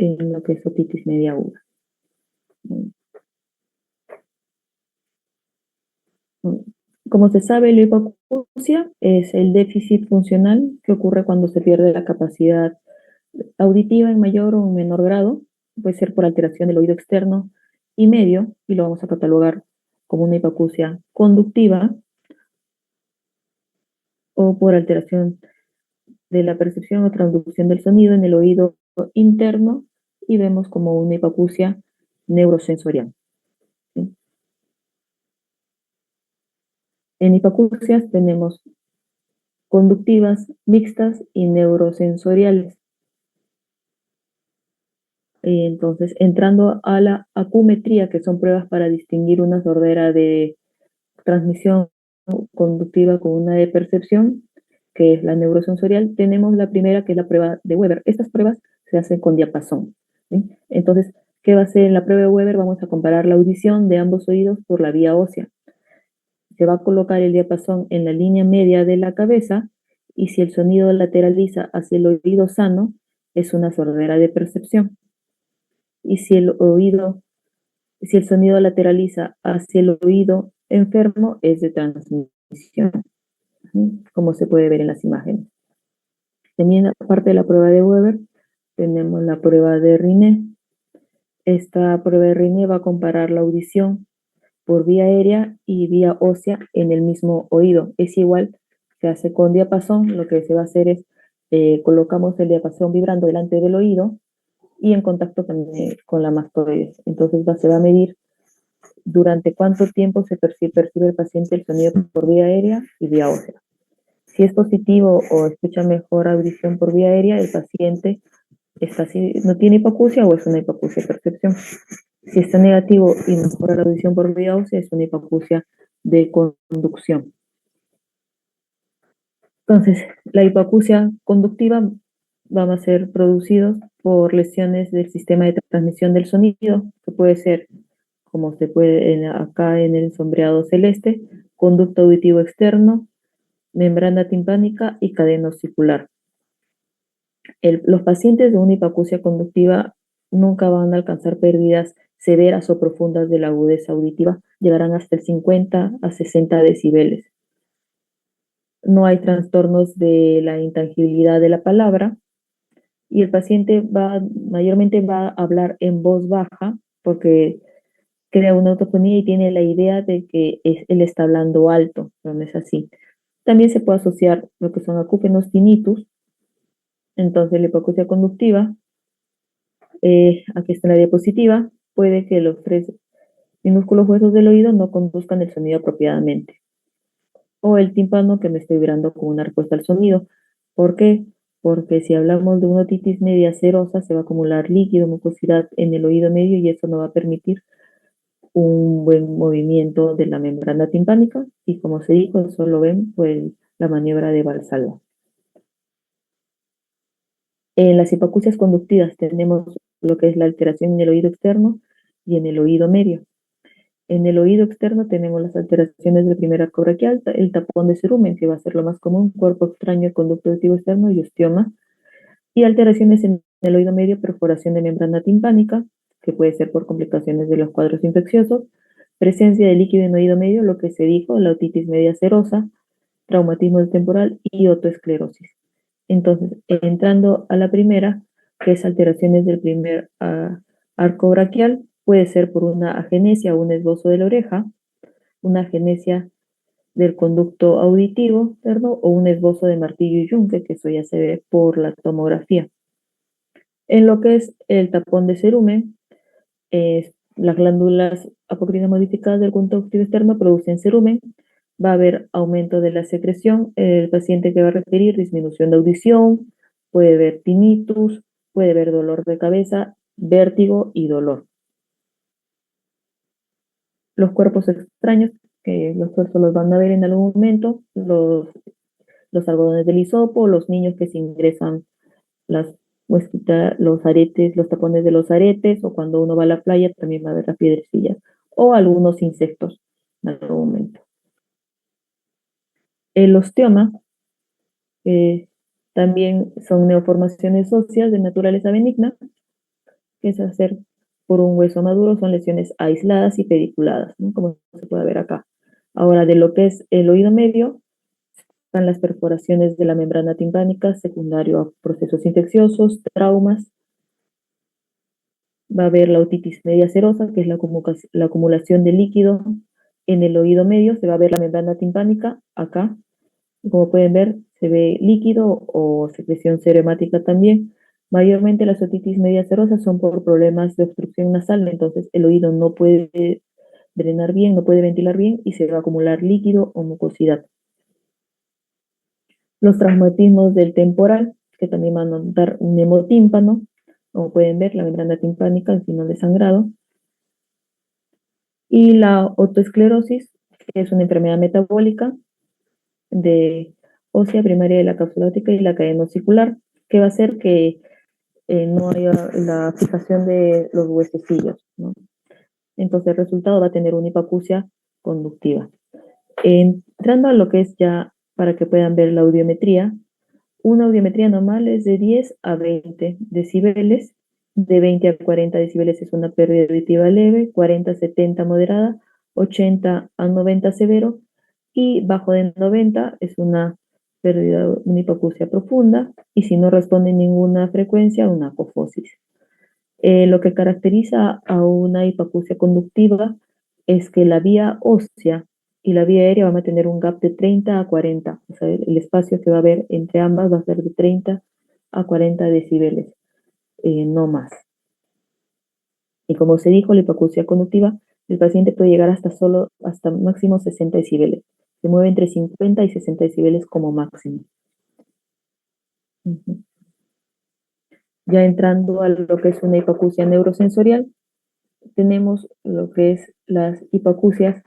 en lo que es otitis media aguda. Como se sabe, la hipoacusia es el déficit funcional que ocurre cuando se pierde la capacidad auditiva en mayor o menor grado. Puede ser por alteración del oído externo y medio, y lo vamos a catalogar como una hipoacusia conductiva, o por alteración de la percepción o transducción del sonido en el oído interno, y vemos como una hipoacusia neurosensorial. ¿Sí? En hipoacusias tenemos conductivas, mixtas y neurosensoriales. Entonces, entrando a la acumetría, que son pruebas para distinguir una sordera de transmisión conductiva con una de percepción, que es la neurosensorial, tenemos la primera, que es la prueba de Weber. Estas pruebas se hacen con diapasón. ¿Sí? Entonces, ¿qué va a hacer en la prueba de Weber? Vamos a comparar la audición de ambos oídos por la vía ósea. Se va a colocar el diapasón en la línea media de la cabeza, y si el sonido lateraliza hacia el oído sano, es una sordera de percepción. Y si el sonido lateraliza hacia el oído enfermo, es de transmisión, como se puede ver en las imágenes. También, aparte de la prueba de Weber, tenemos la prueba de Riné. Esta prueba de Riné va a comparar la audición por vía aérea y vía ósea en el mismo oído. Es igual, se hace con diapasón. Lo que se va a hacer es, colocamos el diapasón vibrando delante del oído y en contacto con la mastoides. Entonces se va a medir durante cuánto tiempo se percibe el paciente el sonido por vía aérea y vía ósea. Si es positivo o escucha mejor audición por vía aérea, el paciente no tiene hipoacusia o es una hipoacusia de percepción. Si está negativo y mejora la audición por vía ósea, es una hipoacusia de conducción. Entonces, la hipoacusia conductiva van a ser producidos por lesiones del sistema de transmisión del sonido, que puede ser, como se puede acá en el sombreado celeste, conducto auditivo externo, membrana timpánica y cadena osicular. Los pacientes de una hipoacusia conductiva nunca van a alcanzar pérdidas severas o profundas de la agudeza auditiva, llegarán hasta el 50 a 60 decibeles. No hay trastornos de la intangibilidad de la palabra, y el paciente mayormente va a hablar en voz baja porque crea una autofonía y tiene la idea de que él está hablando alto, pero no es así. También se puede asociar lo que son acúfenos tinnitus. Entonces, la hipoacusia conductiva, aquí está la diapositiva, puede que los 3 minúsculos huesos del oído no conduzcan el sonido apropiadamente, o el tímpano que me estoy vibrando con una respuesta al sonido. ¿Por qué? Porque si hablamos de una otitis media serosa, se va a acumular líquido, mucosidad en el oído medio, y eso no va a permitir un buen movimiento de la membrana timpánica, y como se dijo, eso lo ven pues la maniobra de Valsalva. En las hipoacusias conductivas tenemos lo que es la alteración en el oído externo y en el oído medio. En el oído externo tenemos las alteraciones del primer arco braquial, el tapón de cerumen, que va a ser lo más común, cuerpo extraño, el conducto auditivo externo y osteoma, y alteraciones en el oído medio, perforación de membrana timpánica, que puede ser por complicaciones de los cuadros infecciosos, presencia de líquido en oído medio, lo que se dijo, la otitis media serosa, traumatismo temporal y otoesclerosis. Entonces, entrando a la primera, que es alteraciones del primer arco braquial, puede ser por una agenesia o un esbozo de la oreja, una agenesia del conducto auditivo, ¿verdad? O un esbozo de martillo y yunque, que eso ya se ve por la tomografía. En lo que es el tapón de cerumen, las glándulas apocrinas modificadas del conducto auditivo externo producen cerumen, va a haber aumento de la secreción, el paciente que va a referir disminución de audición, puede ver tinnitus, puede ver dolor de cabeza, vértigo y dolor. Los cuerpos extraños, que los los van a ver en algún momento, los algodones del hisopo, los niños que se ingresan las los aretes, los tapones de los aretes, o cuando uno va a la playa también va a ver las piedrecillas, o algunos insectos en algún momento. El osteoma también son neoformaciones óseas de naturaleza benigna, que es hacer por un hueso maduro, son lesiones aisladas y pediculadas, ¿no? Como se puede ver acá. Ahora, de lo que es el oído medio, están las perforaciones de la membrana timpánica, secundario a procesos infecciosos, traumas. Va a haber la otitis media serosa, que es la acumulación de líquido en el oído medio. Se va a ver la membrana timpánica acá. Como pueden ver, se ve líquido o secreción ceremática también. Mayormente las otitis media serosas son por problemas de obstrucción nasal, entonces el oído no puede drenar bien, no puede ventilar bien y se va a acumular líquido o mucosidad. Los traumatismos del temporal, que también van a notar un hemotímpano, como pueden ver, la membrana timpánica, el signo de sangrado. Y la otoesclerosis, que es una enfermedad metabólica de ósea primaria de la cápsula óptica y la cadena osicular, que va a hacer que no haya la fijación de los huesecillos, ¿no? Entonces el resultado va a tener una hipacusia conductiva. Entrando a lo que es ya para que puedan ver la audiometría, una audiometría normal es de 10 a 20 decibeles, de 20 a 40 decibeles es una pérdida auditiva leve, 40 a 70 moderada, 80 a 90 severo, y bajo de 90 es una pérdida, una hipoacusia profunda, y si no responde ninguna frecuencia, una apofosis. Lo que caracteriza a una hipoacusia conductiva es que la vía ósea y la vía aérea van a tener un gap de 30 a 40. O sea, el espacio que va a haber entre ambas va a ser de 30 a 40 decibeles, no más. Y como se dijo, la hipoacusia conductiva, el paciente puede llegar hasta máximo 60 decibeles. Se mueve entre 50 y 60 decibeles como máximo. Ya entrando a lo que es una hipoacusia neurosensorial, tenemos lo que es las hipoacusias.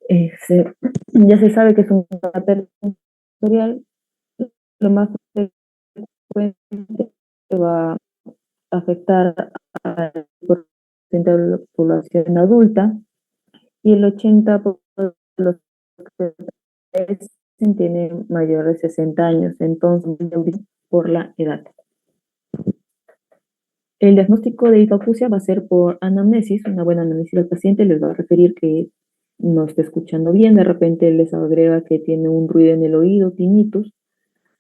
Ya se sabe que es una pérdida sensorial, lo más frecuente que va a afectar al porcentaje de la población adulta, y el 80% de los que tienen mayor de 60 años, entonces por la edad. El diagnóstico de hipoacusia va a ser por anamnesis, una buena anamnesis del paciente les va a referir que no está escuchando bien, de repente les agrega que tiene un ruido en el oído, tinnitus.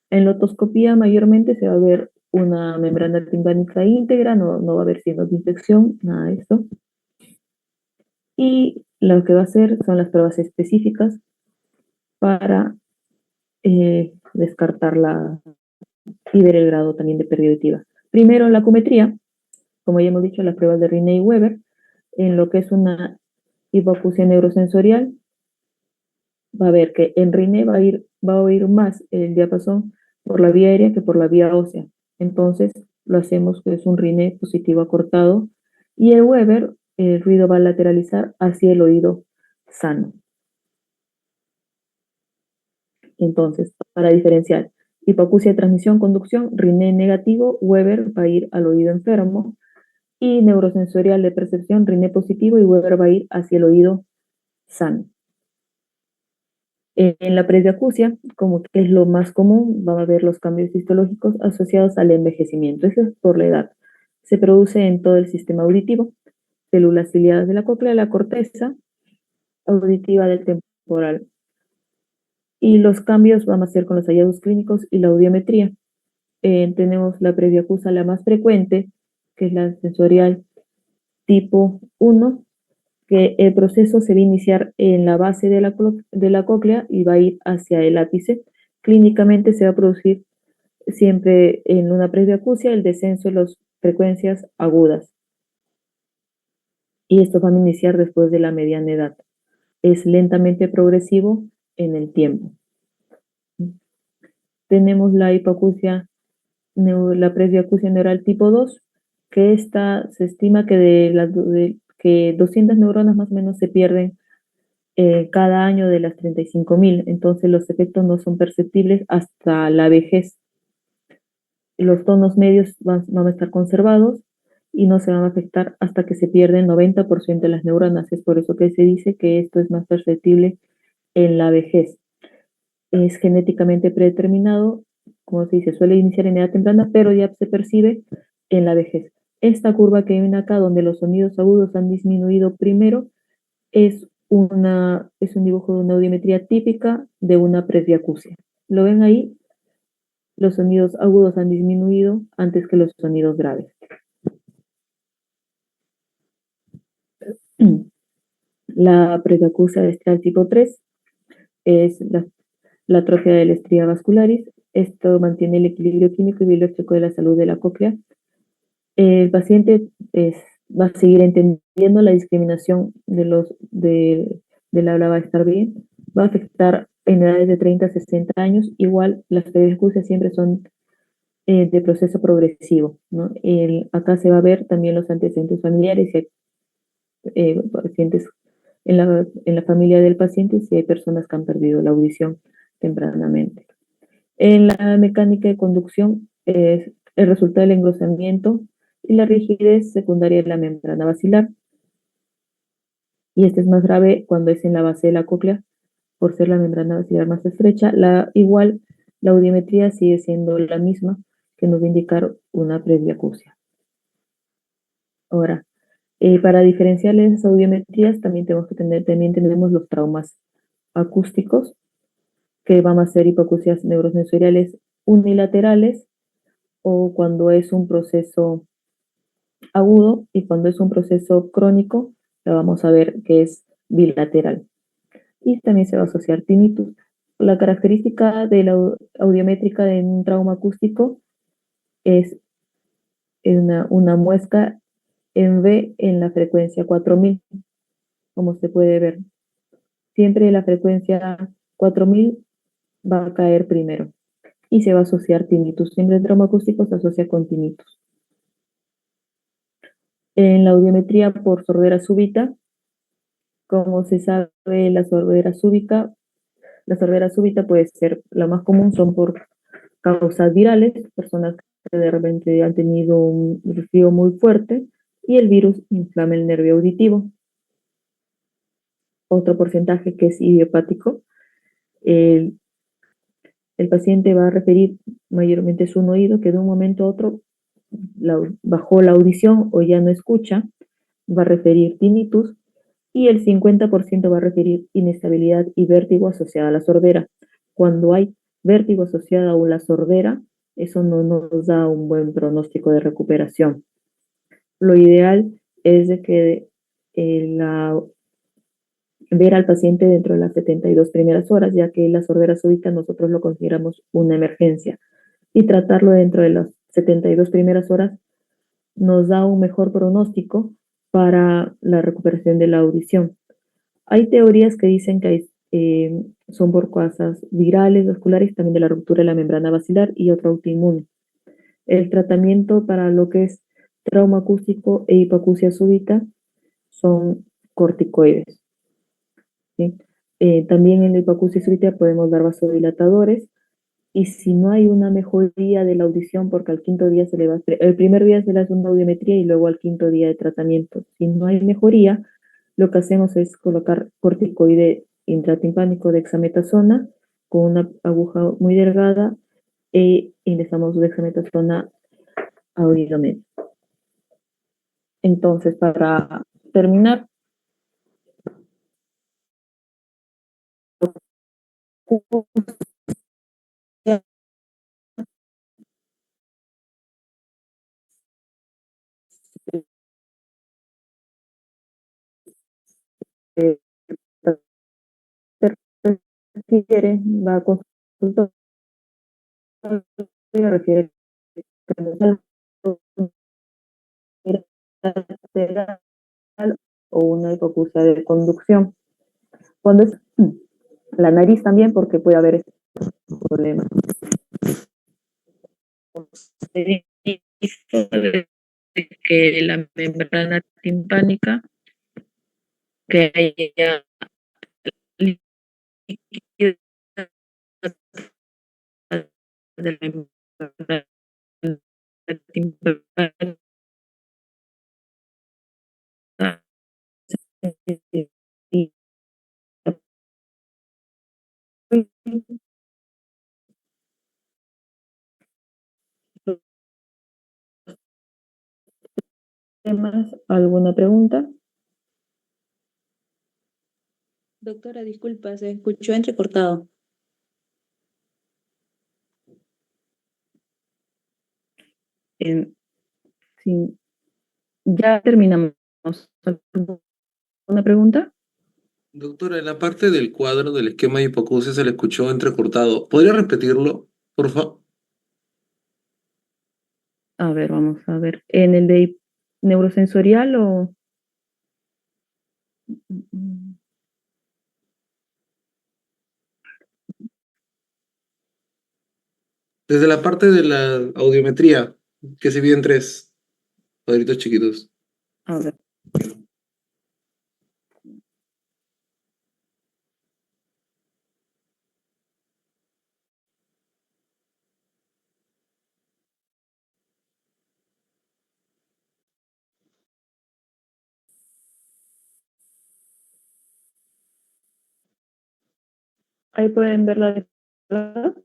En la otoscopía mayormente se va a ver una membrana timpánica íntegra, no va a haber signos de infección, nada de esto. Y lo que va a hacer son las pruebas específicas para descartarla y ver el grado también de pérdida auditiva. Primero la acumetría, como ya hemos dicho, las pruebas de Riney y Weber, en lo que es una hipoacusia neurosensorial, va a ver que en Riney va a oír más el diapasón por la vía aérea que por la vía ósea. Entonces lo hacemos que es un Riney positivo acortado, y el Weber, el ruido va a lateralizar hacia el oído sano. Entonces, para diferenciar hipoacusia de transmisión-conducción, Riney negativo, Weber va a ir al oído enfermo, y neurosensorial de percepción, Riney positivo, y Weber va a ir hacia el oído sano. En la presbiacusia, como que es lo más común, va a haber los cambios histológicos asociados al envejecimiento. Eso es por la edad. Se produce en todo el sistema auditivo, células ciliadas de la cóclea, la corteza auditiva del temporal. Y los cambios van a ser con los hallazgos clínicos y la audiometría. Tenemos la presbiacusia, la más frecuente, que es la sensorial tipo 1, que el proceso se va a iniciar en la base de la cóclea y va a ir hacia el ápice. Clínicamente se va a producir siempre en una presbiacusia el descenso de las frecuencias agudas. Y esto va a iniciar después de la mediana edad. Es lentamente progresivo en el tiempo. Tenemos la hipoacusia, la presbiacusia neural tipo 2, que esta se estima que que 200 neuronas más o menos se pierden cada año de las 35.000, entonces los efectos no son perceptibles hasta la vejez. Los tonos medios van a estar conservados y no se van a afectar hasta que se pierde el 90% de las neuronas. Es por eso que se dice que esto es más perceptible en la vejez. Es genéticamente predeterminado, como se dice, suele iniciar en edad temprana, pero ya se percibe en la vejez. Esta curva que ven acá, donde los sonidos agudos han disminuido primero, es un dibujo de una audiometría típica de una presbiacusia. ¿Lo ven ahí? Los sonidos agudos han disminuido antes que los sonidos graves. La presbiacusia vestral tipo 3 es la atrofia de la estría vascularis. Esto mantiene el equilibrio químico y biológico de la salud de la cóclea. El paciente va a seguir entendiendo la discriminación del habla, va a estar bien, va a afectar en edades de 30 a 60 años. Igual las presbiacusias siempre son de proceso progresivo, ¿no? Acá se va a ver también los antecedentes familiares, si hay pacientes en la familia del paciente, si hay personas que han perdido la audición tempranamente. En la mecánica de conducción es el resultado del engrosamiento y la rigidez secundaria de la membrana basilar. Y este es más grave cuando es en la base de la cóclea, por ser la membrana basilar más estrecha. Igual, la audiometría sigue siendo la misma, que nos va a indicar una presbiacusia. Ahora, para diferenciar las audiometrías, también tenemos los traumas acústicos, que van a ser hipoacusias neurosensoriales unilaterales, o cuando es un proceso agudo, y cuando es un proceso crónico, la vamos a ver que es bilateral. Y también se va a asociar tinnitus. La característica de la audiométrica de un trauma acústico es una muesca en V en la frecuencia 4000, como se puede ver. Siempre la frecuencia 4000 va a caer primero y se va a asociar tinnitus. Siempre el trauma acústico se asocia con tinnitus. En la audiometría por sordera súbita, como se sabe, la sordera súbita puede ser, la más común son por causas virales, personas que de repente han tenido un resfrío muy fuerte y el virus inflama el nervio auditivo. Otro porcentaje que es idiopático, el, el paciente va a referir mayormente su oído, que de un momento a otro bajó la audición o ya no escucha, va a referir tinnitus, y el 50% va a referir inestabilidad y vértigo asociada a la sordera. Cuando hay vértigo asociado a la sordera, eso no nos da un buen pronóstico de recuperación. Lo ideal es de que ver al paciente dentro de las 72 primeras horas, ya que la sordera súbita nosotros lo consideramos una emergencia, y tratarlo dentro de las 72 primeras horas nos da un mejor pronóstico para la recuperación de la audición. Hay teorías que dicen que son por causas virales, vasculares, también de la ruptura de la membrana basilar y otra autoinmune. El tratamiento para lo que es trauma acústico e hipoacusia súbita son corticoides, ¿sí? También en la hipoacusia súbita podemos dar vasodilatadores, y si no hay una mejoría de la audición, porque al quinto día el primer día se le hace una audiometría y luego al quinto día de tratamiento, si no hay mejoría, lo que hacemos es colocar corticoide intratimpánico de dexametasona con una aguja muy delgada, e ingresamos dexametasona a oído medio. Entonces, para terminar, si quiere, va a consultar y refiere o una hipoacusia de conducción. Cuando es la nariz también, porque puede haber este problema. Que la membrana timpánica, que haya líquido de la membrana timpánica, y más alguna pregunta? Doctora, disculpa, se escuchó entrecortado. Eh, sí, ya terminamos. ¿Alguna pregunta? Doctora, en la parte del cuadro del esquema de hipoacusia se le escuchó entrecortado. ¿Podría repetirlo, por favor? A ver, vamos a ver. ¿En el de neurosensorial o...? Desde la parte de la audiometría, que se divide en tres cuadritos chiquitos. A ver. Ahí pueden ver la descarga.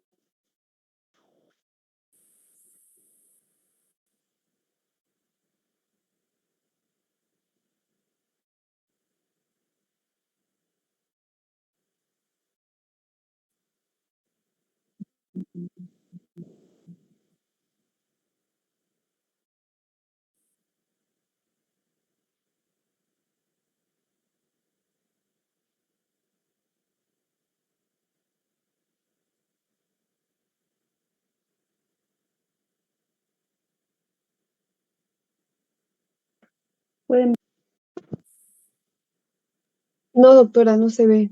Pueden No, doctora, no se ve.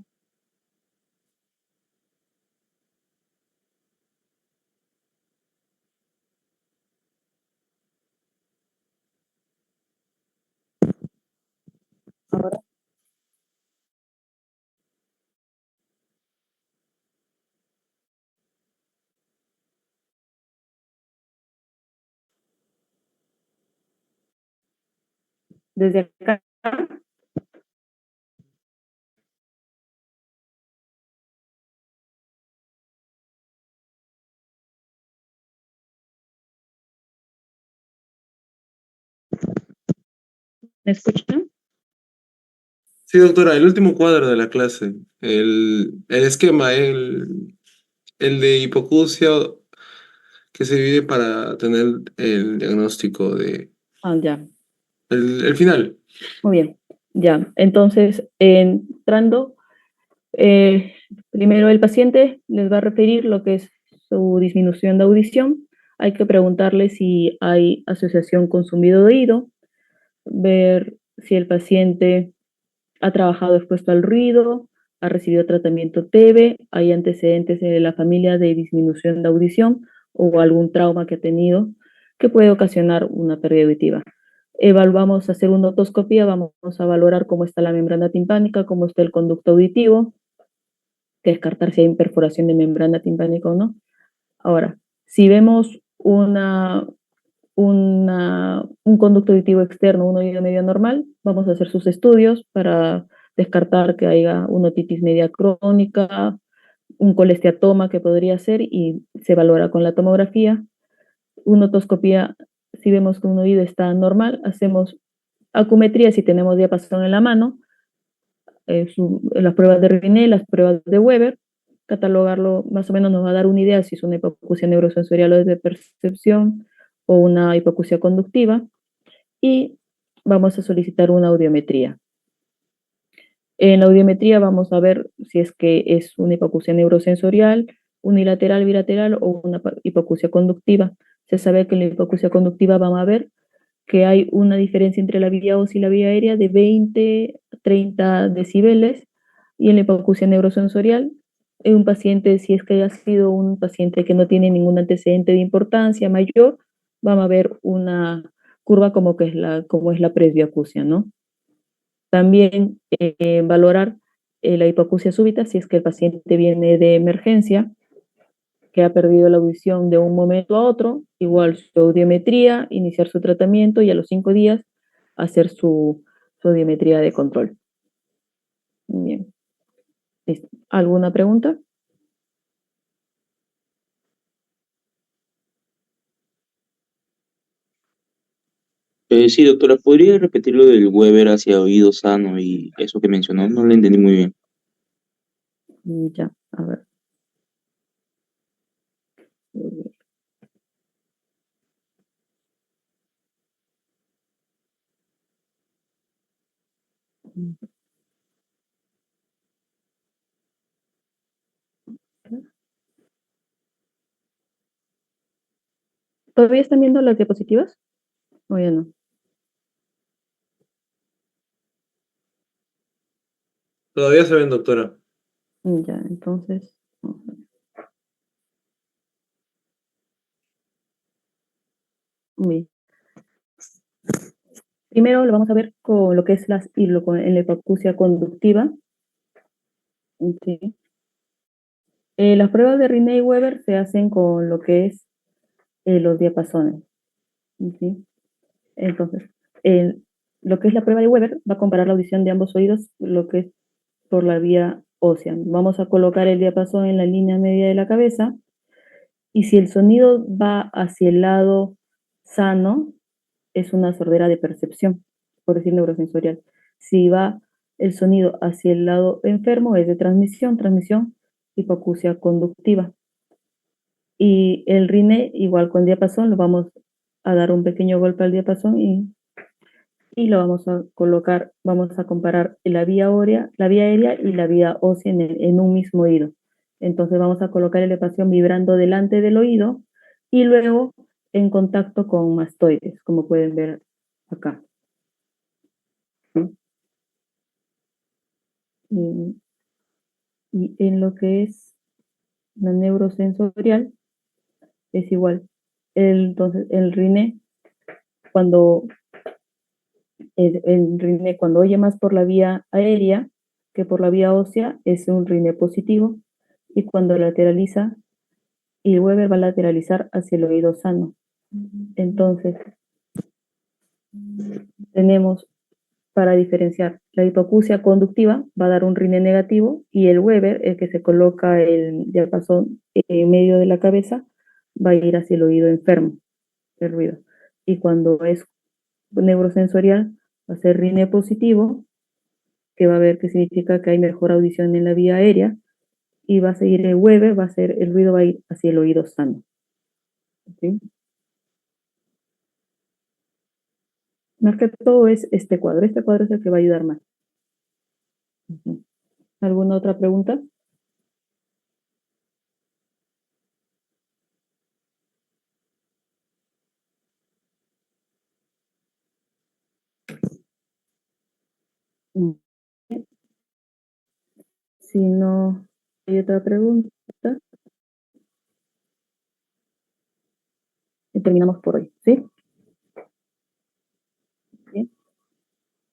ahora. Desde acá. ¿Me escuchan? Sí, doctora, el último cuadro de la clase. El esquema, el de hipoacusia que se divide para tener el diagnóstico de... Ah, ya. El final. Muy bien. Ya. Entonces, entrando, primero el paciente les va a referir lo que es su disminución de audición. Hay que preguntarle si hay asociación con zumbido de oído, ver si el paciente ha trabajado expuesto al ruido, ha recibido tratamiento TEBE, hay antecedentes de la familia de disminución de audición o algún trauma que ha tenido que puede ocasionar una pérdida auditiva. Evaluamos hacer una otoscopía, vamos a valorar cómo está la membrana timpánica, cómo está el conducto auditivo, descartar si hay perforación de membrana timpánica o no. Ahora, si vemos un conducto auditivo externo, un oído medio normal, vamos a hacer sus estudios para descartar que haya una otitis media crónica, un colesteatoma que podría ser y se valora con la tomografía. Una otoscopía, si vemos que un oído está normal, hacemos acumetría si tenemos diapasón en la mano, las pruebas de Riné, las pruebas de Weber, catalogarlo más o menos nos va a dar una idea si es una hipoacusia neurosensorial o de percepción o una hipoacusia conductiva y vamos a solicitar una audiometría. En la audiometría vamos a ver si es que es una hipoacusia neurosensorial, unilateral, bilateral o una hipoacusia conductiva. Se sabe que en la hipoacusia conductiva vamos a ver que hay una diferencia entre la vía ósea y la vía aérea de 20 a 30 decibeles y en la hipoacusia neurosensorial en un paciente, si es que haya sido un paciente que no tiene ningún antecedente de importancia mayor, vamos a ver una curva como es la presbiacusia, ¿no? También valorar la hipoacusia súbita si es que el paciente viene de emergencia, que ha perdido la audición de un momento a otro, igual su audiometría, iniciar su tratamiento y a los 5 días hacer su audiometría de control. Bien. ¿Listo? ¿Alguna pregunta? Sí, doctora, ¿podría repetir lo del Weber hacia oído sano y eso que mencionó? No lo entendí muy bien. Ya, a ver. ¿Todavía están viendo las diapositivas? ¿O ya no? Todavía se ven, doctora. Ya, entonces, vamos a ver. Bien. Primero lo vamos a ver con lo que es en la hipoacusia conductiva. ¿Sí? Las pruebas de Riney y Weber se hacen con lo que es los diapasones. ¿Sí? Entonces, lo que es la prueba de Weber va a comparar la audición de ambos oídos, lo que es por la vía ósea. Vamos a colocar el diapasón en la línea media de la cabeza y si el sonido va hacia el lado sano, es una sordera de percepción, por decir neurosensorial. Si va el sonido hacia el lado enfermo, es de transmisión hipoacusia conductiva. Y el rine, igual con diapasón, lo vamos a dar un pequeño golpe al diapasón y lo vamos a colocar, vamos a comparar la vía aérea y la vía ósea en un mismo oído. Entonces vamos a colocar elevación vibrando delante del oído y luego en contacto con mastoides, como pueden ver acá. ¿Sí? Y en lo que es la neurosensorial es igual. Entonces el rine, cuando cuando oye más por la vía aérea que por la vía ósea, es un rine positivo. Y cuando lateraliza, y Weber va a lateralizar hacia el oído sano. Entonces, tenemos para diferenciar la hipoacusia conductiva, va a dar un rine negativo, y el Weber, el que se coloca el diapasón en medio de la cabeza, va a ir hacia el oído enfermo, el ruido. Y cuando es neurosensorial, va a ser rine positivo, que va a ver que significa que hay mejor audición en la vía aérea, y va a seguir el Weber, el ruido va a ir hacia el oído sano. ¿Sí? Más que todo es este cuadro es el que va a ayudar más. ¿Alguna otra pregunta? Si no hay otra pregunta, terminamos por hoy, ¿sí?